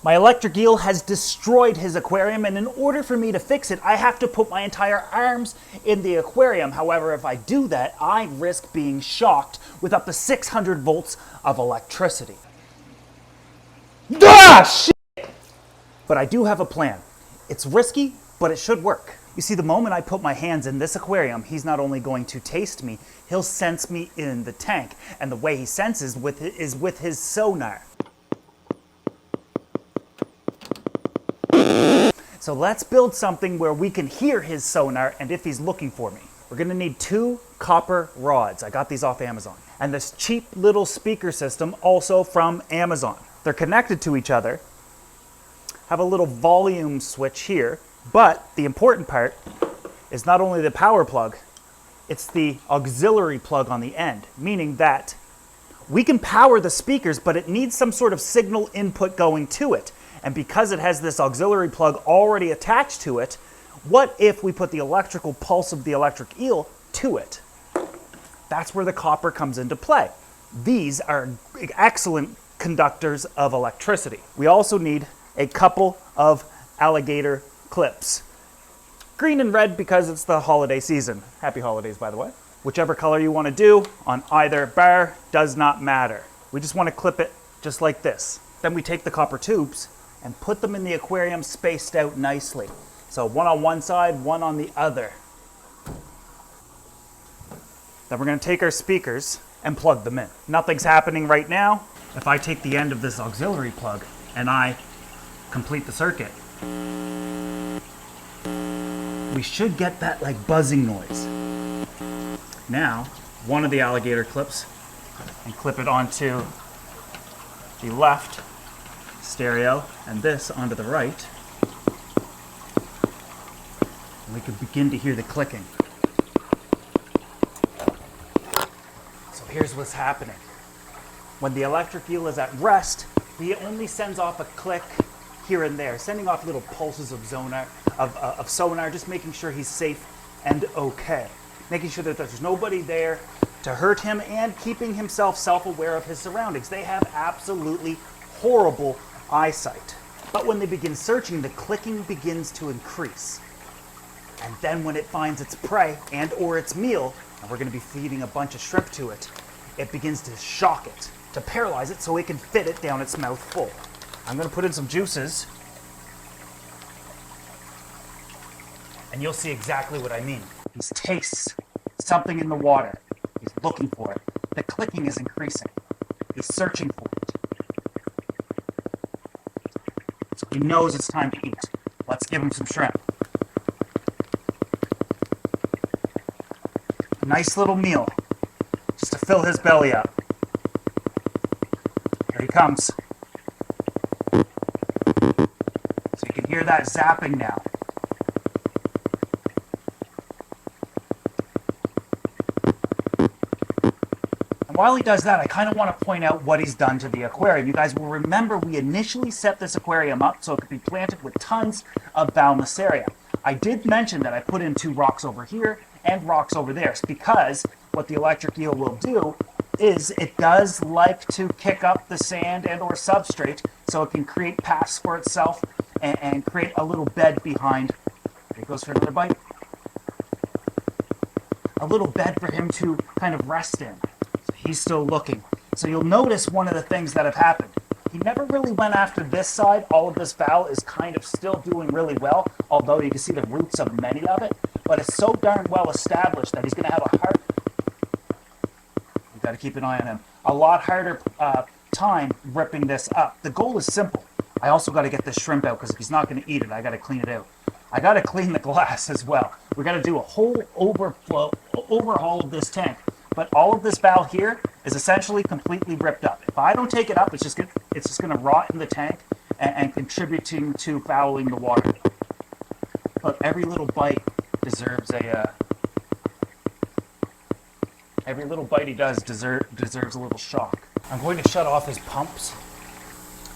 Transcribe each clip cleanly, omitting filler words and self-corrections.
My electric eel has destroyed his aquarium, and in order for me to fix it, I have to put my entire arms in the aquarium. However, if I do that, I risk being shocked with up to 600 volts of electricity. Ah, shit! But I do have a plan. It's risky, but it should work. You see, the moment I put my hands in this aquarium, he's not only going to taste me, he'll sense me in the tank. And the way he senses is with his sonar. So let's build something where we can hear his sonar and if he's looking for me. We're gonna need 2 copper rods. I got these off Amazon. And this cheap little speaker system also from Amazon. They're connected to each other, have a little volume switch here, but the important part is not only the power plug, it's the auxiliary plug on the end, meaning that we can power the speakers, but it needs some sort of signal input going to it. And because it has this auxiliary plug already attached to it, what if we put the electrical pulse of the electric eel to it? That's where the copper comes into play. These are excellent conductors of electricity. We also need a couple of alligator clips. Green and red because it's the holiday season. Happy holidays, by the way. Whichever color you want to do on either bar does not matter. We just want to clip it just like this. Then we take the copper tubes and put them in the aquarium spaced out nicely. So one on one side, one on the other. Then we're going to take our speakers and plug them in. Nothing's happening right now. If I take the end of this auxiliary plug and I complete the circuit, we should get that like buzzing noise. Now, one of the alligator clips and clip it onto the left stereo and this onto the right. And we can begin to hear the clicking. So here's what's happening. When the electric eel is at rest, he only sends off a click here and there, sending off little pulses of sonar, just making sure he's safe and okay. Making sure that there's nobody there to hurt him and keeping himself self-aware of his surroundings. They have absolutely horrible eyesight. But when they begin searching, the clicking begins to increase. And then when it finds its prey and or its meal, and we're going to be feeding a bunch of shrimp to it, it begins to shock it, to paralyze it so it can fit it down its mouth full. I'm going to put in some juices, and you'll see exactly what I mean. He tastes something in the water. He's looking for it. The clicking is increasing. He's searching for it. So he knows it's time to eat. Let's give him some shrimp. A nice little meal, just to fill his belly up. Here he comes. So you can hear that zapping now. While he does that, I kind of want to point out what he's done to the aquarium. You guys will remember we initially set this aquarium up so it could be planted with tons of Valmasseria. I did mention that I put in 2 rocks over here and rocks over there. It's because what the electric eel will do is it does like to kick up the sand and or substrate so it can create paths for itself and create a little bed behind. There he goes for another bite. A little bed for him to kind of rest in. He's still looking. So you'll notice one of the things that have happened. He never really went after this side. All of this val is kind of still doing really well, although you can see the roots of many of it. But it's so darn well established that he's going to have a hard... You've got to keep an eye on him. A lot harder time ripping this up. The goal is simple. I also got to get this shrimp out because if he's not going to eat it, I got to clean it out. I got to clean the glass as well. We got to do a whole overhaul of this tank. But all of this val here is essentially completely ripped up. If I don't take it up, it's just going to rot in the tank and contributing to fouling the water. Look, every little bite deserves every little bite he does deserves a little shock. I'm going to shut off his pumps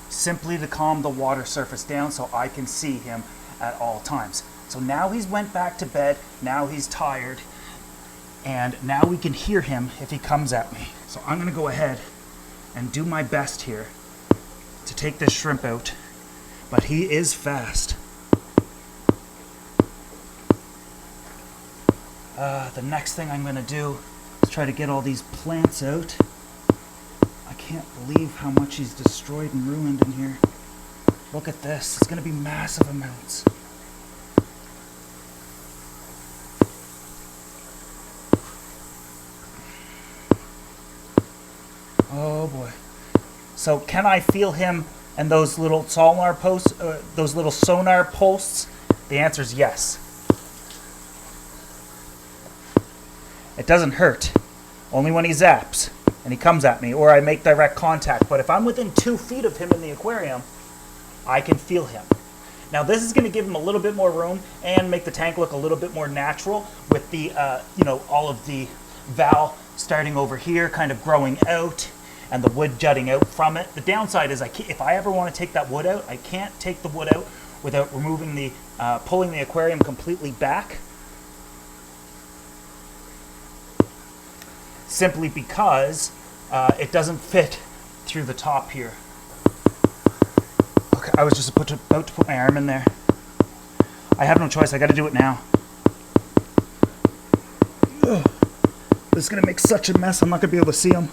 simply to calm the water surface down so I can see him at all times. So now he's went back to bed. Now he's tired. And now we can hear him if he comes at me. So I'm going to go ahead and do my best here to take this shrimp out but he is fast. The next thing I'm going to do is try to get all these plants out. I can't believe how much he's destroyed and ruined in here. Look at this. It's going to be massive amounts. Oh boy. So can I feel him and those little sonar posts, those little sonar posts? The answer is yes. It doesn't hurt. Only when he zaps and he comes at me or I make direct contact. But if I'm within 2 feet of him in the aquarium, I can feel him. Now this is going to give him a little bit more room and make the tank look a little bit more natural with the, all of the valve starting over here, kind of growing out, and the wood jutting out from it. The downside is if I ever want to take that wood out, I can't take the wood out without removing the, pulling the aquarium completely back. Simply because it doesn't fit through the top here. Okay, I was just about to put my arm in there. I have no choice, I gotta do it now. Ugh. This is gonna make such a mess, I'm not gonna be able to see him.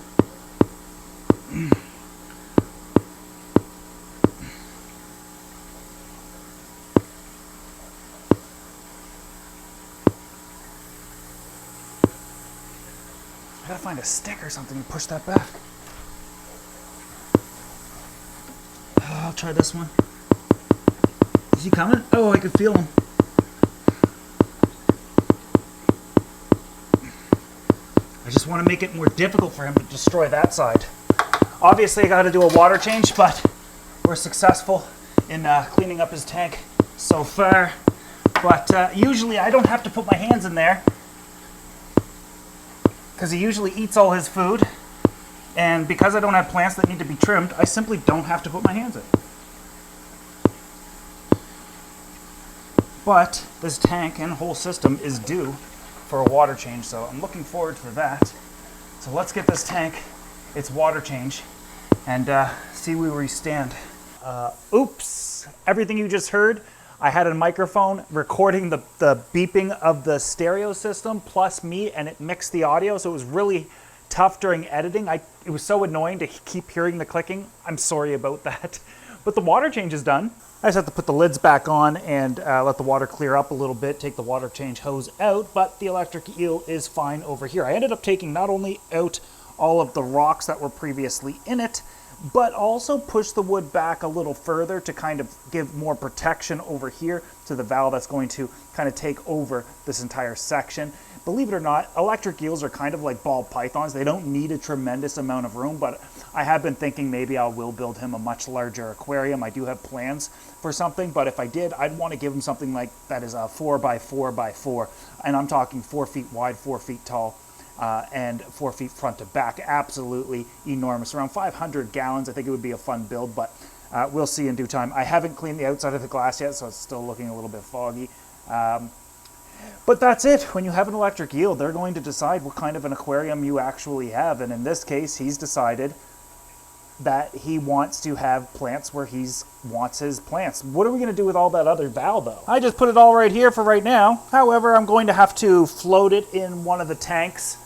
I gotta find a stick or something and push that back. I'll try this one. Is he coming? Oh, I can feel him. I just want to make it more difficult for him to destroy that side. Obviously, I got to do a water change, but we're successful in cleaning up his tank so far. But usually, I don't have to put my hands in there because he usually eats all his food. And because I don't have plants that need to be trimmed, I simply don't have to put my hands in. But this tank and whole system is due for a water change, so I'm looking forward to that. So let's get this tank its water change and see where we stand. Oops, everything you just heard, I had a microphone recording the beeping of the stereo system plus me, and it mixed the audio, so it was really tough during editing. It was so annoying to keep hearing the clicking. I'm sorry about that. But the water change is done. I just have to put the lids back on and let the water clear up a little bit, take the water change hose out, but the electric eel is fine over here. I ended up taking not only out all of the rocks that were previously in it, but also push the wood back a little further to kind of give more protection over here to the valve that's going to kind of take over this entire section. Believe it or not, electric eels are kind of like ball pythons. They don't need a tremendous amount of room, but I have been thinking maybe I will build him a much larger aquarium. I do have plans for something, but if I did, I'd want to give him something like that is a 4x4x4, and I'm talking 4 feet wide, 4 feet tall, and 4 feet front to back. Absolutely enormous. Around 500 gallons. I think it would be a fun build, but we'll see in due time. I haven't cleaned the outside of the glass yet, so it's still looking a little bit foggy. But that's it. When you have an electric eel, they're going to decide what kind of an aquarium you actually have. And in this case, he's decided that he wants to have plants where he wants his plants. What are we going to do with all that other valve, though? I just put it all right here for right now. However, I'm going to have to float it in one of the tanks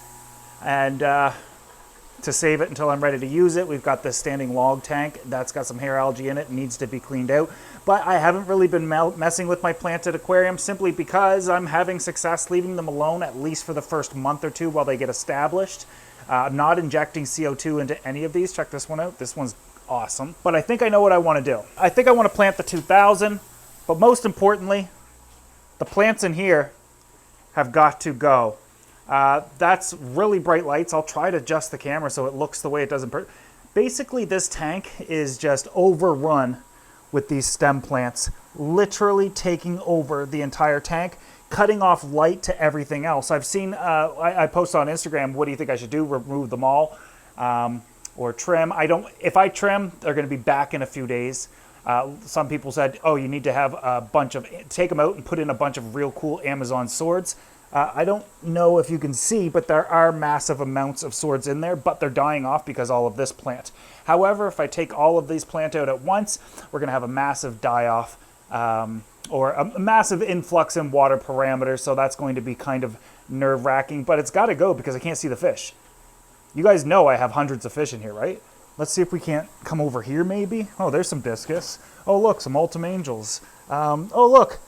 and to save it until I'm ready to use it. We've got this standing log tank that's got some hair algae in it and needs to be cleaned out. But I haven't really been messing with my planted aquarium simply because I'm having success leaving them alone at least for the first month or two while they get established. I'm not injecting CO2 into any of these. Check this one out. This one's awesome. But I think I know what I want to do. I think I want to plant the 2000, but most importantly, the plants in here have got to go. That's really bright lights. I'll try to adjust the camera so it looks the way it does in person. Basically, this tank is just overrun with these stem plants, literally taking over the entire tank, cutting off light to everything else. I've seen, I post on Instagram, what do you think I should do? Remove them all or trim? If I trim, they're going to be back in a few days. Some people said, oh, you need to have a bunch of, take them out and put in a bunch of real cool Amazon swords. I don't know if you can see, but there are massive amounts of swords in there, but they're dying off because all of this plant. However, if I take all of these plant out at once, we're going to have a massive die-off or a massive influx in water parameters, so that's going to be kind of nerve-wracking, but it's got to go because I can't see the fish. You guys know I have hundreds of fish in here, right? Let's see if we can't come over here maybe. Oh, there's some discus. Oh, look, some ultim angels. Oh, look.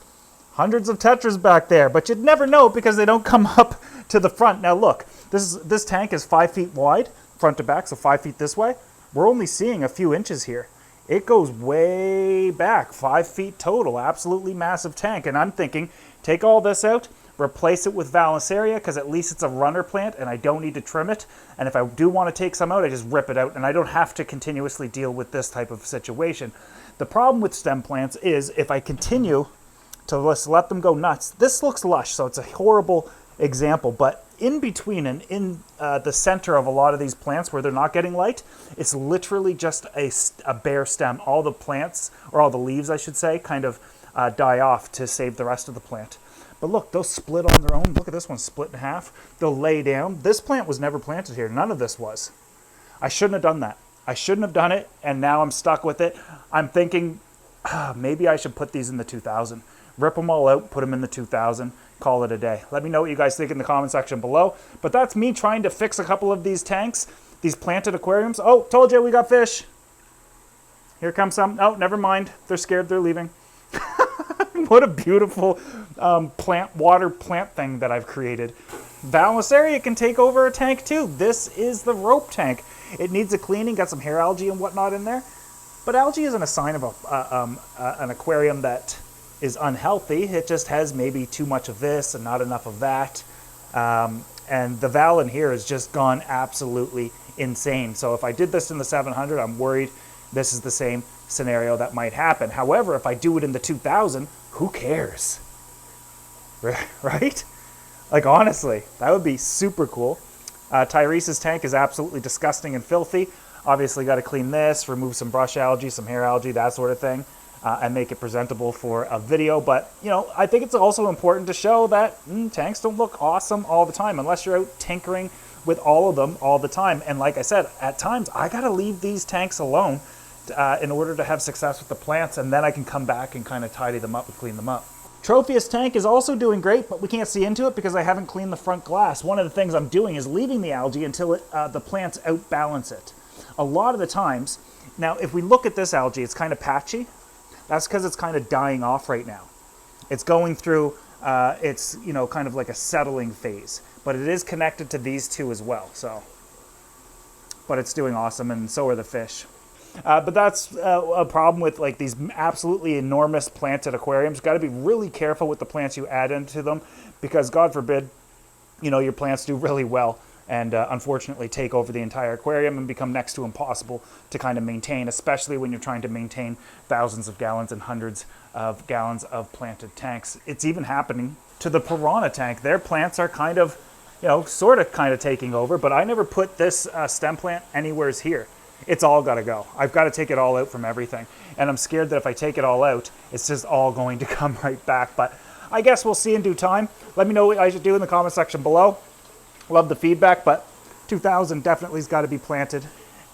Hundreds of tetras back there, but you'd never know because they don't come up to the front. Now look, this tank is 5 feet wide, front to back, so 5 feet this way. We're only seeing a few inches here. It goes way back, 5 feet total, absolutely massive tank. And I'm thinking, take all this out, replace it with Valenciaria, because at least it's a runner plant and I don't need to trim it. And if I do want to take some out, I just rip it out and I don't have to continuously deal with this type of situation. The problem with stem plants is if I continue to just let them go nuts. This looks lush, so it's a horrible example, but in between and in the center of a lot of these plants where they're not getting light, it's literally just a bare stem. All the plants, or all the leaves I should say, kind of die off to save the rest of the plant. But look, they'll split on their own. Look at this one, split in half. They'll lay down. This plant was never planted here. None of this was. I shouldn't have done that. I shouldn't have done it, and now I'm stuck with it. I'm thinking maybe I should put these in the 2000. Rip them all out, put them in the 2000, call it a day. Let me know what you guys think in the comment section below. But that's me trying to fix a couple of these tanks, these planted aquariums. Oh, told you we got fish. Here comes some. Oh, never mind. They're scared. They're leaving. What a beautiful water plant thing that I've created. Valenciaria can take over a tank too. This is the rope tank. It needs a cleaning, got some hair algae and whatnot in there. But algae isn't a sign of an aquarium that is unhealthy. It just has maybe too much of this and not enough of that. And the Val in here has just gone absolutely insane. So if I did this in the 700, I'm worried this is the same scenario that might happen. However, if I do it in the 2000, who cares? Right? Like honestly, that would be super cool. Tyrese's tank is absolutely disgusting and filthy. Obviously got to clean this, remove some brush algae, some hair algae, that sort of thing. And make it presentable for a video. But, you know, I think it's also important to show that tanks don't look awesome all the time unless you're out tinkering with all of them all the time. And like I said, at times I got to leave these tanks alone in order to have success with the plants, and then I can come back and kind of tidy them up and clean them up. Tropheus tank is also doing great, but we can't see into it because I haven't cleaned the front glass. One of the things I'm doing is leaving the algae until the plants outbalance it. A lot of the times, now if we look at this algae, it's kind of patchy. That's because it's kind of dying off right now. It's going through, it's, you know, kind of like a settling phase. But it is connected to these two as well, so. But it's doing awesome, and so are the fish. But that's a problem with like these absolutely enormous planted aquariums. Got to be really careful with the plants you add into them because God forbid, you know, your plants do really well and unfortunately take over the entire aquarium and become next to impossible to kind of maintain, especially when you're trying to maintain thousands of gallons and hundreds of gallons of planted tanks. It's even happening to the piranha tank. Their plants are kind of, you know, sort of kind of taking over, but I never put this stem plant anywhere here. It's all got to go. I've got to take it all out from everything. And I'm scared that if I take it all out, it's just all going to come right back. But I guess we'll see in due time. Let me know what I should do in the comment section below. Love the feedback, but 2000 definitely has got to be planted.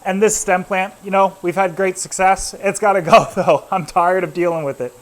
And this stem plant, you know, we've had great success. It's got to go, though. I'm tired of dealing with it.